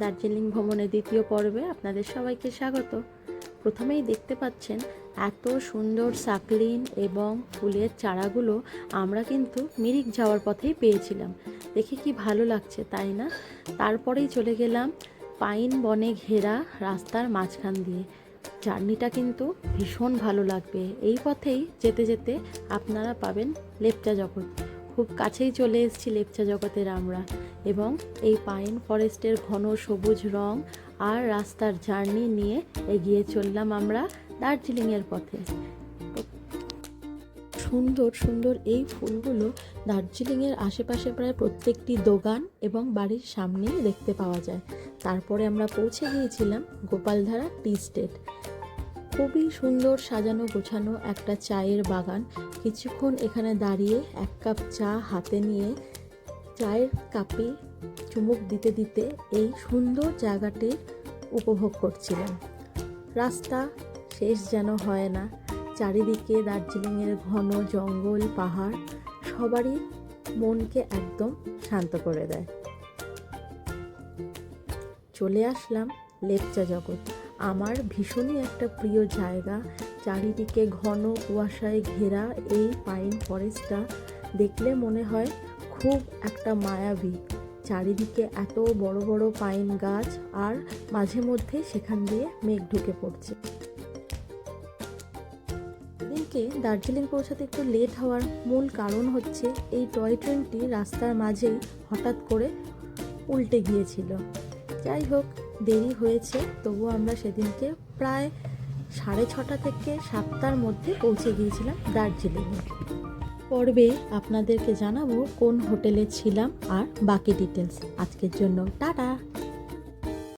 দার্জিলিং ভ্রমণের দ্বিতীয় পর্বে আপনাদের সবাইকে স্বাগত। প্রথমেই দেখতে পাচ্ছেন এত সুন্দর সাকলিন এবং ফুলের চারাগুলো আমরা কিন্তু মিরিক যাওয়ার পথেই পেয়েছিলাম। দেখে কি ভালো লাগছে তাই না? তারপরেই চলে গেলাম পাইন বনে ঘেরা রাস্তার মাঝখান দিয়ে। জার্নিটা কিন্তু ভীষণ ভালো লাগবে। এই পথেই যেতে যেতে আপনারা পাবেন লেপচা জগৎ। খুব কাছেই চলে এসেছি লেপচা জগতের আমরা, এবং এই পাইন ফরেস্টের ঘন সবুজ রং আর রাস্তার জার্নি নিয়ে এগিয়ে চললাম আমরা দার্জিলিংয়ের পথে। সুন্দর সুন্দর এই ফুলগুলো দার্জিলিংয়ের আশেপাশে প্রায় প্রত্যেকটি দোকান এবং বাড়ির সামনেই দেখতে পাওয়া যায়। তারপরে আমরা পৌঁছে গিয়েছিলাম গোপালধারা টি স্টেট। খুবই সুন্দর সাজানো গোছানো একটা চায়ের বাগান। কিছুক্ষণ এখানে দাঁড়িয়ে এক কাপ চা হাতে নিয়ে চায়ের কাপে চুমুক দিতে দিতে এই সুন্দর জায়গাটির উপভোগ করছিলাম। রাস্তা শেষ যেন হয় না, চারিদিকে দার্জিলিংয়ের ঘন জঙ্গল পাহাড় সবারই মনকে একদম শান্ত করে দেয়। চলে আসলাম লেপচা জগৎ, আমার ভীষণই একটা প্রিয় জায়গা। চারিদিকে ঘন কুয়াশায় ঘেরা এই পাইন ফরেস্টটা দেখলে মনে হয় খুব একটা মায়াবী। চারিদিকে এত বড় বড় পাইন গাছ, আর মাঝে মধ্যে সেখান দিয়ে মেঘ ঢুকে পড়ছে। এদিকে দার্জিলিং পৌঁছাতে একটু লেট হওয়ার মূল কারণ হচ্ছে এই টয় ট্রেনটি রাস্তার মাঝেই হঠাৎ করে উল্টে গিয়েছিল। যাই হোক, দেরি হয়েছে, তবুও আমরা সেদিনকে প্রায় 6:30 থেকে 7টার মধ্যে পৌঁছে গিয়েছিলাম দার্জিলিংয়ে। পর্বে আপনাদেরকে জানাবো কোন হোটেলে ছিলাম আর বাকি ডিটেলস। আজকের জন্য টাটা।